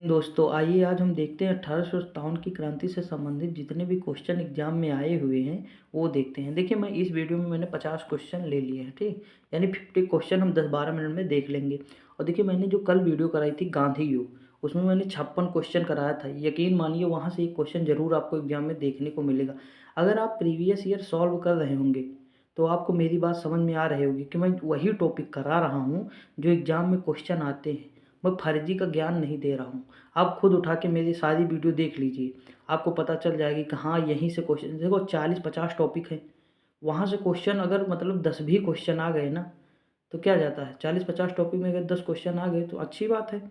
दोस्तों आइए आज हम देखते हैं 1857 की क्रांति से संबंधित जितने भी क्वेश्चन एग्जाम में आए हुए हैं वो देखते हैं। देखिए मैं इस वीडियो में मैंने 50 क्वेश्चन ले लिए हैं, ठीक, यानी 50 क्वेश्चन हम 10-12 मिनट में देख लेंगे। और देखिए मैंने जो कल वीडियो कराई थी गांधी युग, उसमें मैंने 56 क्वेश्चन कराया था। यकीन मानिए वहाँ से एक क्वेश्चन जरूर आपको एग्जाम में देखने को मिलेगा। अगर आप प्रीवियस ईयर सॉल्व कर रहे होंगे तो आपको मेरी बात समझ में आ रही होगी कि मैं वही टॉपिक करा रहा हूँ जो एग्जाम में क्वेश्चन आते हैं। मैं फर्जी का ज्ञान नहीं दे रहा हूँ। आप खुद उठा के मेरी सारी वीडियो देख लीजिए, आपको पता चल जाएगी कि हाँ यहीं से क्वेश्चन देखो 40-50 टॉपिक है। वहाँ से क्वेश्चन अगर मतलब 10 भी क्वेश्चन आ गए ना तो क्या जाता है, 40-50 टॉपिक में अगर 10 क्वेश्चन आ गए तो अच्छी बात है।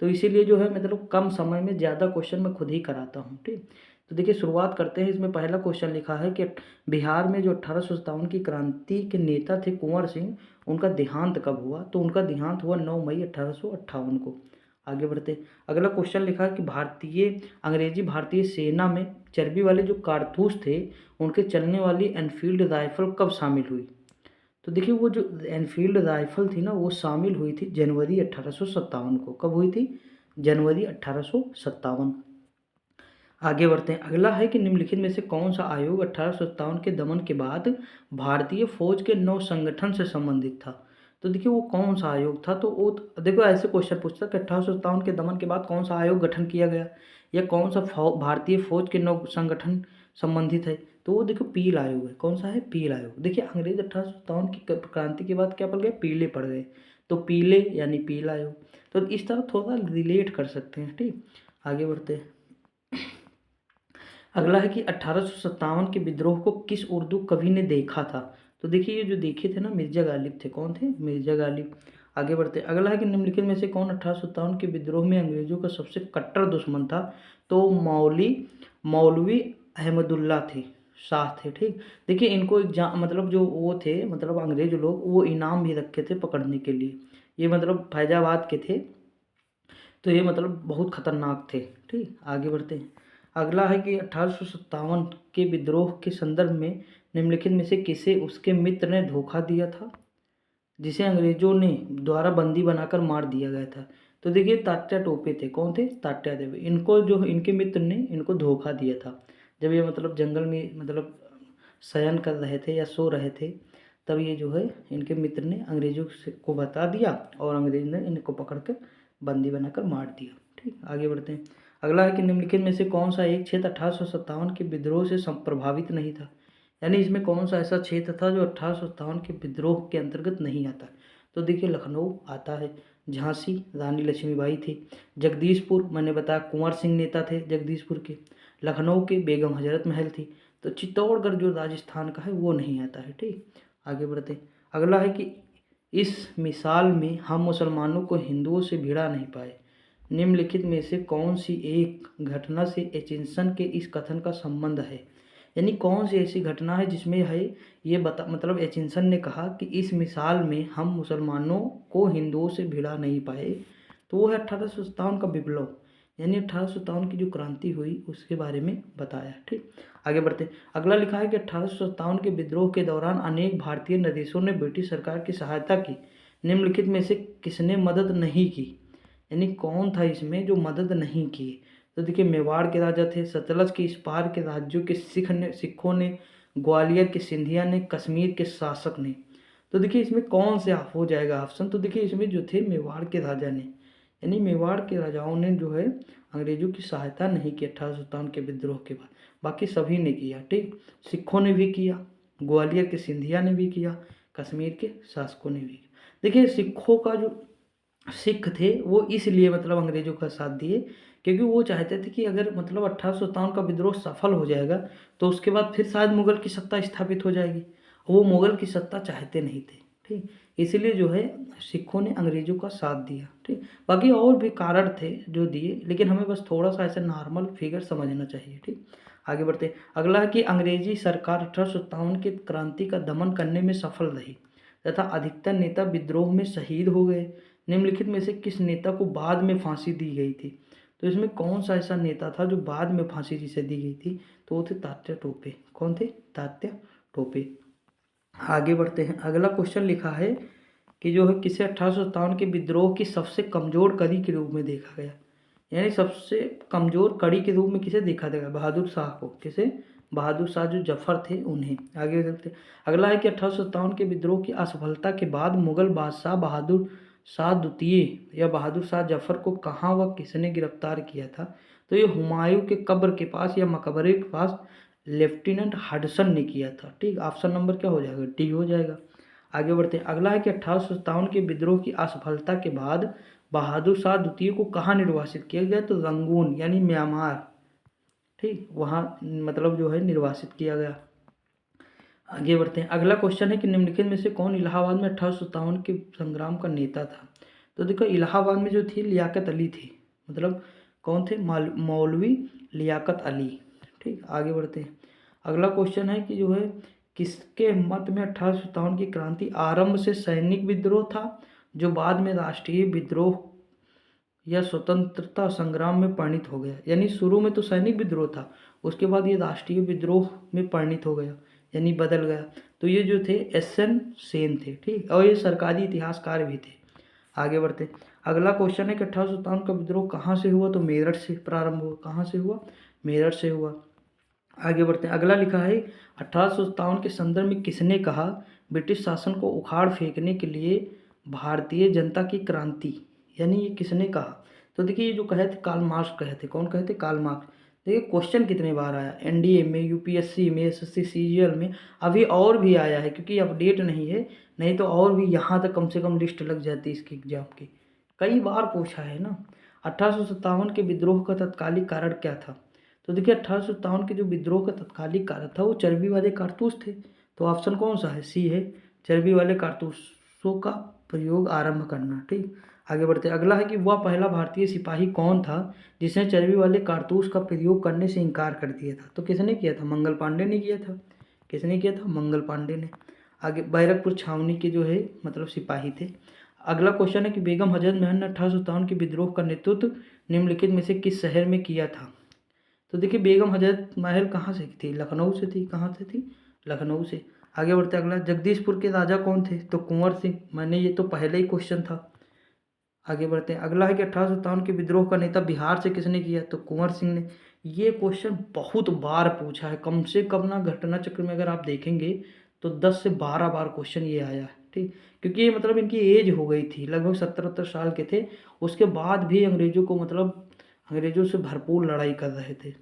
तो इसीलिए जो है मतलब कम समय में ज़्यादा क्वेश्चन मैं खुद ही कराता हूँ, ठीक। तो देखिए शुरुआत करते हैं। इसमें पहला क्वेश्चन लिखा है कि बिहार में जो 1857 की क्रांति के नेता थे कुंवर सिंह, उनका देहांत कब हुआ? तो उनका देहांत हुआ 9 मई 1858 को। आगे बढ़ते हैं। अगला क्वेश्चन लिखा है कि अंग्रेजी भारतीय सेना में चर्बी वाले जो कारतूस थे उनके चलने वाली एनफील्ड राइफल कब शामिल हुई? तो देखिए वो जो एनफील्ड राइफल थी ना वो शामिल हुई थी जनवरी 1857 को। कब हुई थी? जनवरी 1857। आगे बढ़ते हैं। अगला है कि निम्नलिखित में से कौन सा आयोग 1857 के दमन के बाद भारतीय फौज के नव संगठन से संबंधित था? तो देखिए वो कौन सा आयोग था? तो वो देखो ऐसे क्वेश्चन पूछता कि 1857 के दमन के बाद कौन सा आयोग गठन किया गया या कौन सा भारतीय फौज के नव संगठन संबंधित है? तो वो देखो पील आयोग है। कौन सा है? पील आयोग। देखिए अंग्रेज 1857 की क्रांति के बाद क्या पड़ गए? पीले पड़ गए, तो पीले यानी पील आयोग। तो इस तरह थोड़ा रिलेट कर सकते हैं, ठीक। आगे बढ़ते हैं। अगला है कि 1857 के विद्रोह को किस उर्दू कवि ने देखा था? तो देखिए ये जो देखे थे ना मिर्जा गालिब थे। कौन थे? मिर्जा गालिब। आगे बढ़ते हैं। अगला है कि निम्नलिखित में से कौन 1857 के विद्रोह में अंग्रेजों का सबसे कट्टर दुश्मन था? तो मौलवी अहमदुल्ला थे, शाह थे, ठीक। देखिए इनको एग्जाम मतलब जो वो थे मतलब अंग्रेज लोग वो इनाम भी रखे थे पकड़ने के लिए। ये मतलब फैजाबाद के थे, तो ये मतलब बहुत खतरनाक थे, ठीक। आगे बढ़ते हैं। अगला है कि 1857 के विद्रोह के संदर्भ में निम्नलिखित में से किसे उसके मित्र ने धोखा दिया था जिसे अंग्रेजों ने द्वारा बंदी बनाकर मार दिया गया था? तो देखिए तात्या टोपे थे। कौन थे? तात्या टोपे। इनको जो इनके मित्र ने इनको धोखा दिया था जब ये मतलब जंगल में मतलब शयन कर रहे थे या सो रहे थे, तब ये जो है इनके मित्र ने अंग्रेजों को बता दिया और अंग्रेज ने इनको पकड़ कर बंदी बनाकर मार दिया, ठीक। आगे बढ़ते हैं। अगला है कि निम्नलिखित में से कौन सा एक क्षेत्र 1857 के विद्रोह से प्रभावित नहीं था? यानी इसमें कौन सा ऐसा क्षेत्र था जो 1857 के विद्रोह के अंतर्गत नहीं आता? तो देखिए लखनऊ आता है, झांसी रानी लक्ष्मीबाई थी, जगदीशपुर मैंने बताया कुंवर सिंह नेता थे जगदीशपुर के, लखनऊ के बेगम हजरत महल थी। तो चित्तौड़गढ़ जो राजस्थान का है वो नहीं आता है, ठीक। आगे बढ़ते हैं। अगला है कि इस मिसाल में हम मुसलमानों को हिंदुओं से भिड़ा नहीं पाए। निम्नलिखित में से कौन सी एक घटना से एचिंसन के इस कथन का संबंध है? यानी कौन सी ऐसी घटना है जिसमें है ये बता मतलब एचिंसन ने कहा कि इस मिसाल में हम मुसलमानों को हिंदुओं से भिड़ा नहीं पाए? तो वो है 1857 का विप्लव, यानी 1857 की जो क्रांति हुई उसके बारे में बताया, ठीक। आगे बढ़ते हैं। अगला लिखा है कि 1857 के विद्रोह के दौरान अनेक भारतीय नरेशों ने ब्रिटिश सरकार की सहायता की। निम्नलिखित में से किसने मदद नहीं की? यानी कौन था इसमें जो मदद नहीं की? तो देखिए मेवाड़ के राजा थे, सतलज के इस पार के राज्यों के सिखों ने, ग्वालियर के सिंधिया ने, कश्मीर के शासक ने। तो देखिए इसमें कौन से हो जाएगा ऑप्शन? तो देखिए इसमें जो थे मेवाड़ के राजा ने, यानी मेवाड़ के राजाओं ने जो है अंग्रेजों की सहायता नहीं की 1857 के विद्रोह के बाद, बाकी सभी ने किया, ठीक। सिखों ने भी किया, ग्वालियर के सिंधिया ने भी किया, कश्मीर के शासकों ने भी किया। देखिए सिखों का जो सिख थे वो इसलिए मतलब अंग्रेजों का साथ दिए क्योंकि वो चाहते थे कि अगर मतलब 1857 का विद्रोह सफल हो जाएगा तो उसके बाद फिर शायद मुगल की सत्ता स्थापित हो जाएगी। वो मुगल की सत्ता चाहते नहीं थे, ठीक। इसलिए जो है सिखों ने अंग्रेजों का साथ दिया, ठीक। बाकी और भी कारण थे जो दिए, लेकिन हमें बस थोड़ा सा ऐसे नॉर्मल फिगर समझना चाहिए, ठीक। आगे बढ़ते हैं। अगला है कि अंग्रेजी सरकार 1857 की क्रांति का दमन करने में सफल रही तथा अधिकतर नेता विद्रोह में शहीद हो गए। निम्नलिखित में से किस नेता को बाद में फांसी दी गई थी? तो इसमें कौन सा ऐसा नेता था जो बाद में फांसी जिसे दी गई थी? तो वो थे तात्या टोपे। कौन थे? तात्या टोपे। आगे बढ़ते हैं। अगला क्वेश्चन लिखा है कि जो है किसे 1857 के विद्रोह की सबसे कमजोर कड़ी के रूप में देखा गया? यानी सबसे कमज़ोर कड़ी के रूप में किसे देखा गया? बहादुर शाह को। किसे? बहादुर शाह जो जफर थे उन्हें। आगे चलते, अगला है कि 1857 के विद्रोह की असफलता के बाद मुगल बादशाह बहादुर शाह द्वितीय या बहादुर शाह जफर को कहाँ व किसने गिरफ्तार किया था? तो ये हुमायूं के कब्र के पास या मकबरे के पास लेफ्टिनेंट हडसन ने किया था। ठीक, ऑप्शन नंबर क्या हो जाएगा? डी हो जाएगा। आगे बढ़ते हैं, अगला है कि 1857 के विद्रोह की असफलता के बाद बहादुर शाह द्वितीय को कहाँ निर्वासित किया गया? तो रंगून यानी म्यांमार, ठीक, वहाँ मतलब जो है निर्वासित किया गया। आगे बढ़ते हैं, अगला क्वेश्चन है कि निम्नलिखित में से कौन इलाहाबाद में 1857 के संग्राम का नेता था? तो देखो इलाहाबाद में जो थी लियाकत अली थी, मतलब कौन थे? मौलवी लियाकत अली। ठीक, आगे बढ़ते हैं, अगला क्वेश्चन है कि जो है किसके मत में 1857 की क्रांति आरंभ से सैनिक विद्रोह था जो बाद में राष्ट्रीय विद्रोह या स्वतंत्रता संग्राम में परिणित हो गया? यानी शुरू में तो सैनिक विद्रोह था, उसके बाद ये राष्ट्रीय विद्रोह में परिणित हो गया, यानी बदल गया। तो ये जो थे एस.एन. सेन थे। ठीक, और ये सरकारी इतिहासकार भी थे। आगे बढ़ते, अगला क्वेश्चन है कि 1857 का विद्रोह कहाँ से हुआ? तो मेरठ से प्रारंभ हुआ। कहाँ से हुआ? मेरठ से हुआ। आगे बढ़ते हैं, अगला लिखा है 1857 के संदर्भ में किसने कहा ब्रिटिश शासन को उखाड़ फेंकने के लिए भारतीय जनता की क्रांति? यानी ये किसने कहा? तो देखिए ये जो कहे थे कार्ल मार्क्स कहे थे। कौन कहे थे? Karl marks. देखिए क्वेश्चन कितने बार आया एनडीए में, यूपीएससी में, एसएससी सीजीएल में, अभी और भी आया है क्योंकि अपडेट नहीं है, नहीं तो और भी यहाँ तक कम से कम लिस्ट लग जाती इसकी एग्जाम की। कई बार पूछा है ना। 1857 के विद्रोह का तत्कालिक कारण क्या था? तो देखिए 1857 के जो विद्रोह का तत्कालिक कारण था वो चर्बी वाले कारतूस थे। तो ऑप्शन कौन सा है? सी है, चर्बी वाले कारतूसों का प्रयोग आरंभ करना। ठीक, आगे बढ़ते, अगला है कि वह पहला भारतीय सिपाही कौन था जिसने चर्बी वाले कारतूस का प्रयोग करने से इनकार कर दिया था? तो किसने किया था? मंगल पांडे ने किया था। किसने किया था? मंगल पांडे ने। आगे बैरकपुर छावनी के जो है मतलब सिपाही थे। अगला क्वेश्चन है कि बेगम हजरत महल ने 1857 के विद्रोह का नेतृत्व निम्नलिखित में से किस शहर में किया था? तो देखिए बेगम हजरत महल कहाँ से थी? लखनऊ से थी। कहाँ से थी? लखनऊ से। आगे बढ़ते, अगला जगदीशपुर के राजा कौन थे? तो कुंवर सिंह। मैंने ये तो पहले ही क्वेश्चन था। आगे बढ़ते हैं, अगला है कि 1857 के विद्रोह का नेता बिहार से किसने किया? तो कुंवर सिंह ने। ये क्वेश्चन बहुत बार पूछा है, कम से कम ना घटना चक्र में अगर आप देखेंगे तो 10 से 12 बार क्वेश्चन ये आया है। ठीक, क्योंकि ये मतलब इनकी एज हो गई थी, लगभग 70 साल के थे, उसके बाद भी अंग्रेजों को मतलब अंग्रेजों से भरपूर लड़ाई कर रहे थे।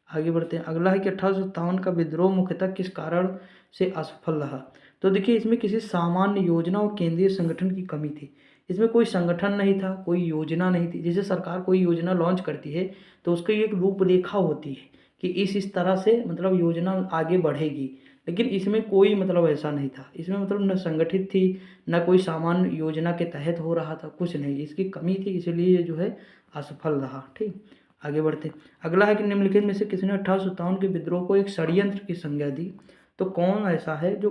आगे बढ़ते हैं, अगला है कि 1857 का विद्रोह मुख्यतः किस कारण से असफल रहा? तो देखिए इसमें किसी सामान्य योजना और केंद्रीय संगठन की कमी थी। इसमें कोई संगठन नहीं था, कोई योजना नहीं थी। जैसे सरकार कोई योजना लॉन्च करती है तो उसकी एक रूपरेखा होती है कि इस तरह से मतलब योजना आगे बढ़ेगी, लेकिन इसमें कोई मतलब ऐसा नहीं था। इसमें मतलब न संगठित थी, न कोई सामान्य योजना के तहत हो रहा था, कुछ नहीं, इसकी कमी थी, इसलिए ये जो है असफल रहा। ठीक, आगे बढ़ते, अगला है कि निम्नलिखित में से किसने 1857 के विद्रोह को एक षड्यंत्र की संज्ञा दी? तो कौन ऐसा है जो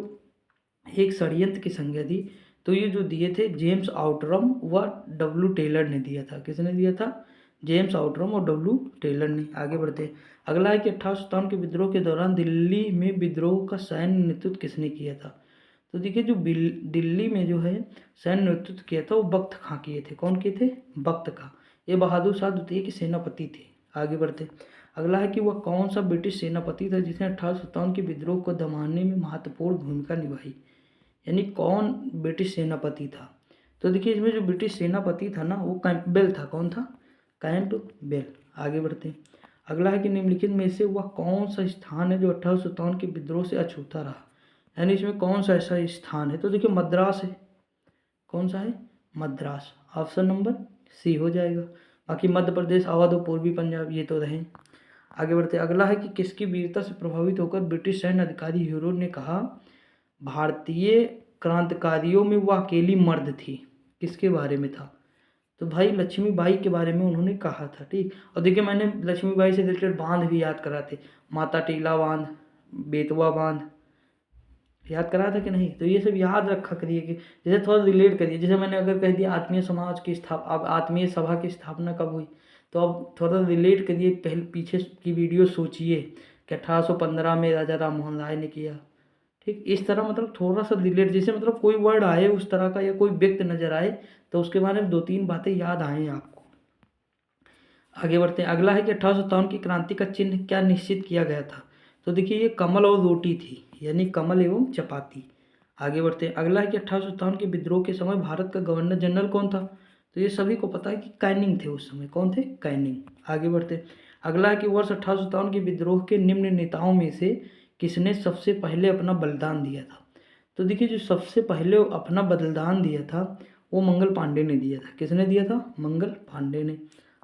एक षड्यंत्र की संज्ञा दी? तो ये जो दिए थे जेम्स आउटरम व डब्ल्यू टेलर ने दिया था। किसने दिया था? जेम्स आउटरम और डब्ल्यू टेलर ने। आगे बढ़ते हैं, अगला है कि 1857 के विद्रोह के दौरान दिल्ली में विद्रोह का सैन्य नेतृत्व किसने किया था? तो देखिए जो दिल्ली में जो है सैन्य नेतृत्व किया था वो बख्त खां किए थे। कौन किए थे? बख्त खां। ये बहादुर शाह द्वितीय के सेनापति थे। आगे बढ़ते, अगला है कि वह कौन सा ब्रिटिश सेनापति था जिसने 1857 के विद्रोह को दमाने में महत्वपूर्ण भूमिका निभाई? यानी कौन ब्रिटिश सेनापति था? तो देखिए इसमें जो ब्रिटिश सेनापति था ना वो कैंपबेल था। कौन था? कैंपबेल। आगे बढ़ते हैं, अगला है कि निम्नलिखित में से वह कौन सा स्थान है जो 1857 के विद्रोह से अछूता रहा? यानी इसमें कौन सा ऐसा स्थान है? तो देखिए मद्रास है। कौन सा है? मद्रास। ऑप्शन नंबर सी हो जाएगा। बाकी मध्य प्रदेश, अवध और पूर्वी पंजाब ये तो रहे। आगे बढ़ते, अगला है कि किसकी वीरता से प्रभावित होकर ब्रिटिश सैन्य अधिकारी हीरो ने कहा भारतीय क्रांतिकारियों में वह अकेली मर्द थी? किसके बारे में था? तो भाई लक्ष्मीबाई के बारे में उन्होंने कहा था। ठीक, और देखिए मैंने लक्ष्मीबाई से रिलेटेड बांध भी याद करा थे, माता टीला बांध, बेतवा बांध याद करा था कि नहीं? तो ये सब याद रखा करिए कि जैसे थोड़ा रिलेट करिए। जैसे मैंने अगर कह दिया आत्मीय समाज की अब आत्मीय सभा की स्थापना कब हुई, तो अब थोड़ा रिलेट करिए, पहले पीछे की वीडियो सोचिए कि 1815 में राजा राम मोहन राय ने किया। ठीक, इस तरह मतलब थोड़ा सा रिलेट, जैसे मतलब कोई वर्ड आए उस तरह का या कोई व्यक्ति नजर आए तो उसके बारे में 2-3 बातें याद आए आपको। आगे बढ़ते हैं। अगला है कि 1857 की क्रांति का चिन्ह क्या निश्चित किया गया था? तो देखिए ये कमल और रोटी थी, यानी कमल एवं चपाती। आगे बढ़ते हैं। अगला है कि 1857 के विद्रोह के समय भारत का गवर्नर जनरल कौन था? तो ये सभी को पता है कि कैनिंग थे उस समय। कौन थे? कैनिंग। आगे बढ़ते हैं। अगला है कि वर्ष 1857 के विद्रोह के निम्न नेताओं में से किसने सबसे पहले अपना बलिदान दिया था? तो देखिए जो सबसे पहले अपना बलिदान दिया था वो मंगल पांडे ने दिया था। किसने दिया था? मंगल पांडे ने।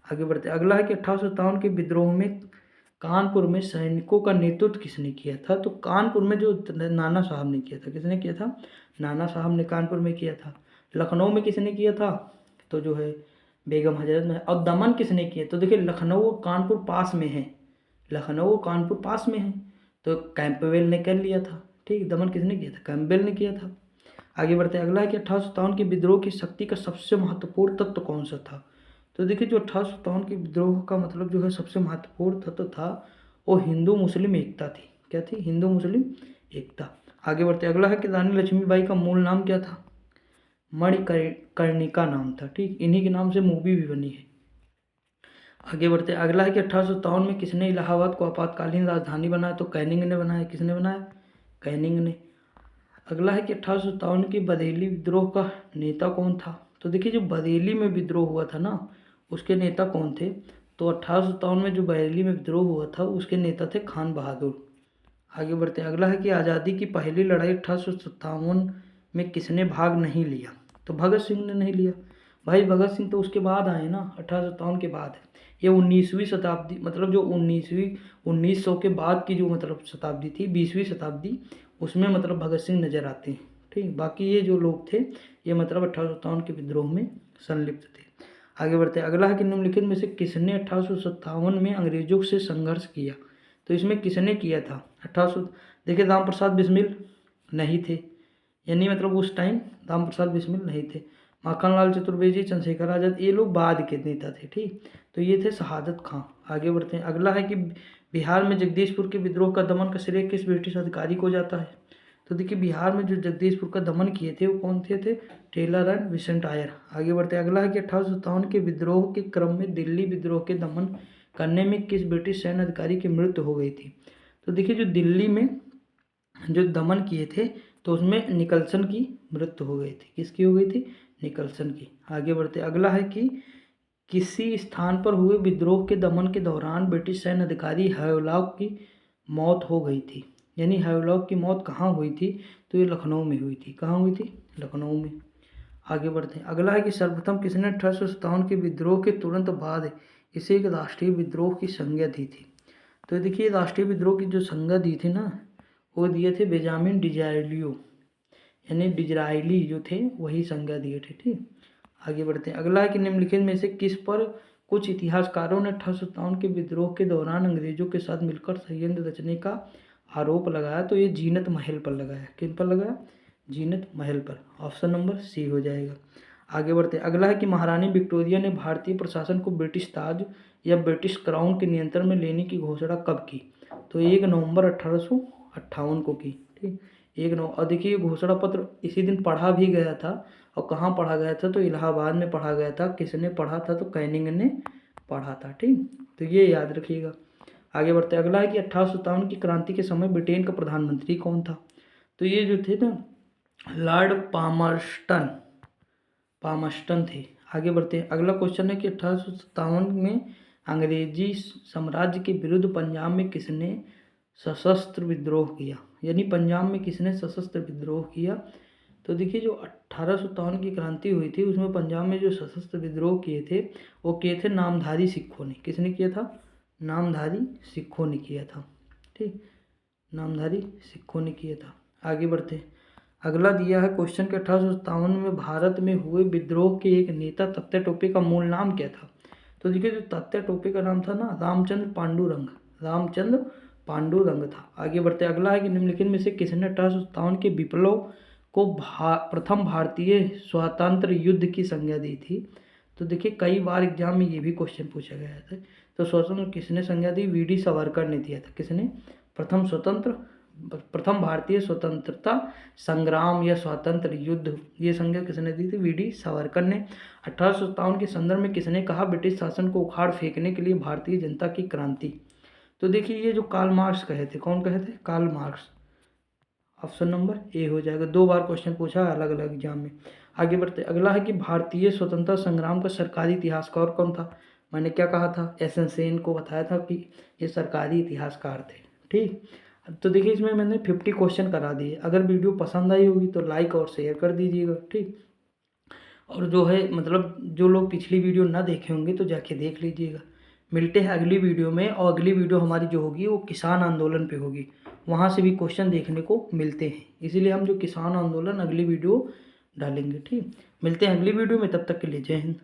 आगे बढ़ते। अगला है कि 1857 के विद्रोह में कानपुर में सैनिकों का नेतृत्व किसने किया था? तो कानपुर में जो नाना साहब ने किया था। किसने किया था? नाना साहब ने कानपुर में किया था। लखनऊ में किसने किया था? तो जो है बेगम हजरत में। और दमन किसने किया? तो देखिए लखनऊ और कानपुर पास में है, लखनऊ और कानपुर पास में है, तो कैंपबेल ने कर लिया था। ठीक, दमन किसने किया था? कैंपबेल ने किया था। आगे बढ़ते हैं। अगला है कि 1857 के विद्रोह की शक्ति का सबसे महत्वपूर्ण तत्व कौन सा था? तो देखिए जो 1857 के विद्रोह का मतलब जो है सबसे महत्वपूर्ण तत्व था वो हिंदू मुस्लिम एकता थी। क्या थी? हिंदू मुस्लिम एकता। आगे बढ़ते हैं। अगला है कि रानी लक्ष्मीबाई का मूल नाम क्या था? मणिकर्णिका नाम था। ठीक, इन्हीं के नाम से मूवी भी बनी है। आगे बढ़ते हैं। अगला है कि 1857 में किसने इलाहाबाद को आपातकालीन राजधानी बनाया? तो कैनिंग ने बनाया। किसने बनाया? कैनिंग ने। अगला है कि 1857 की बरेली विद्रोह का नेता कौन था? तो देखिए जो बरेली में विद्रोह हुआ था ना उसके नेता कौन थे? तो 1857 में जो बरेली में विद्रोह हुआ था उसके नेता थे खान बहादुर। आगे बढ़ते हैं। अगला है कि आज़ादी की पहली लड़ाई 1857 में किसने भाग नहीं लिया? तो भगत सिंह ने नहीं लिया। भाई भगत सिंह तो उसके बाद आए ना, 1857 के बाद है। ये 19वीं शताब्दी, मतलब जो 1900 के बाद की जो मतलब शताब्दी थी, 20वीं शताब्दी, उसमें मतलब भगत सिंह नजर आते हैं। ठीक, बाकी ये जो लोग थे ये मतलब 1857 के विद्रोह में संलिप्त थे। आगे बढ़ते हैं। अगला है कि निम्नलिखित में से किसने 1857 में अंग्रेजों से संघर्ष किया? तो इसमें किसने किया था? 1800, देखिए राम प्रसाद बिस्मिल नहीं थे, यानी मतलब उस टाइम राम प्रसाद बिस्मिल नहीं थे। माखनलाल चतुर्वेदी, चंद्रशेखर आजाद, ये लोग बाद के नेता थे। ठीक, तो ये थे शहादत खां। आगे बढ़ते हैं। अगला है कि बिहार में जगदीशपुर के विद्रोह का दमन का श्रेय किस ब्रिटिश अधिकारी को जाता है? तो देखिए बिहार में जो जगदीशपुर का दमन किए थे वो कौन थे? टेलर एंड विसेंट आयर। आगे बढ़ते हैं। अगला है कि 1857 के विद्रोह के क्रम में दिल्ली विद्रोह के दमन करने में किस ब्रिटिश सैन्य अधिकारी की मृत्यु हो गई थी? तो देखिए जो दिल्ली में जो दमन किए थे तो उसमें निकलसन की मृत्यु हो गई थी। किसकी हो गई थी? निकलसन की। आगे बढ़ते। अगला है कि किसी स्थान पर हुए विद्रोह के दमन के दौरान ब्रिटिश सैन्य अधिकारी हैवलॉक की मौत हो गई थी, यानी हैवलॉक की मौत कहाँ हुई थी? तो ये लखनऊ में हुई थी। कहाँ हुई थी? लखनऊ में। आगे बढ़ते हैं। अगला है कि सर्वप्रथम किसने 1857 के विद्रोह के तुरंत बाद इसे एक राष्ट्रीय विद्रोह की संज्ञा दी थी? तो देखिए राष्ट्रीय विद्रोह की जो संज्ञा दी थी ना वो दिए थे बेंजामिन डिजायलियो, यानी डिजरायली जो थे वही संज्ञा दिए थे। ठीक, आगे बढ़ते हैं। अगला है कि निम्नलिखित में से किस पर कुछ इतिहासकारों ने 1857 के विद्रोह के दौरान अंग्रेजों के साथ मिलकर षड्यंत्र रचने का आरोप लगाया? तो ये जीनत महल पर लगाया। किन पर लगाया? जीनत महल पर। ऑप्शन नंबर सी हो जाएगा। आगे बढ़ते हैं। अगला है कि महारानी विक्टोरिया ने भारतीय प्रशासन को ब्रिटिश ताज या ब्रिटिश क्राउन के नियंत्रण में लेने की घोषणा कब की? तो 1 नवंबर 1858 को की। ठीक, 1 नवंबर। और देखिए ये घोषणा पत्र इसी दिन पढ़ा भी गया था। और कहाँ पढ़ा गया था? तो इलाहाबाद में पढ़ा गया था। किसने पढ़ा था? तो कैनिंग ने पढ़ा था। ठीक, तो ये याद रखिएगा। आगे बढ़ते हैं। अगला है कि 1857 की क्रांति के समय ब्रिटेन का प्रधानमंत्री कौन था? तो ये जो थे ना लॉर्ड पामस्टन थे। आगे बढ़ते हैं। अगला क्वेश्चन है कि 1857 में अंग्रेजी साम्राज्य के विरुद्ध पंजाब में किसने सशस्त्र विद्रोह किया? यानी पंजाब में किसने सशस्त्र विद्रोह किया? तो देखिए जो 1857 की क्रांति हुई थी उसमें पंजाब में जो सशस्त्र विद्रोह किए थे वो किए थे नामधारी सिखों ने। किसने किया था? नामधारी सिखों ने किया था। ठीक, नामधारी सिखों ने किया था। आगे बढ़ते हैं। अगला दिया है क्वेश्चन के 1857 में भारत में हुए विद्रोह के एक नेता तात्या टोपे का मूल नाम क्या था? तो देखिए जो तात्या टोपे का नाम था ना रामचंद्र पांडुरंग था। आगे बढ़ते। अगला है कि निम्नलिखित में से किसने 1857 के विप्लव को प्रथम भारतीय स्वतंत्र युद्ध की संज्ञा दी थी? तो देखिए कई बार एग्जाम में ये भी क्वेश्चन पूछा गया था। तो स्वतंत्र किसने संज्ञा दी? वी डी सावरकर ने दिया था। किसने? प्रथम स्वतंत्र प्रथम भारतीय स्वतंत्रता संग्राम या स्वातंत्र युद्ध, ये संज्ञा किसने दी थी? वीडी सावरकर ने। 1857 के संदर्भ में किसने कहा ब्रिटिश शासन को उखाड़ फेंकने के लिए भारतीय जनता की क्रांति? तो देखिए ये जो कार्ल मार्क्स कहे थे, कौन कहे थे? Karl Marx. Option number A हो जाएगा। 2 बार क्वेश्चन पूछा है अलग अलग एग्जाम में। आगे बढ़ते, अगला है कि भारतीय स्वतंत्रता संग्राम का सरकारी इतिहासकार कौन था? मैंने क्या कहा था? एस एन सेन को बताया था कि ये सरकारी इतिहासकार थे। ठीक, तो देखिए इसमें मैंने 50 क्वेश्चन करा दिए। अगर वीडियो पसंद आई होगी तो लाइक और शेयर कर दीजिएगा। ठीक, और जो है मतलब जो लोग पिछली वीडियो ना देखे होंगे तो जाके देख लीजिएगा। मिलते हैं अगली वीडियो में, और अगली वीडियो हमारी जो होगी वो किसान आंदोलन पे होगी, वहाँ से भी क्वेश्चन देखने को मिलते हैं, इसीलिए हम जो किसान आंदोलन अगली वीडियो डालेंगे। ठीक, मिलते हैं अगली वीडियो में, तब तक के लिए जय हिंद।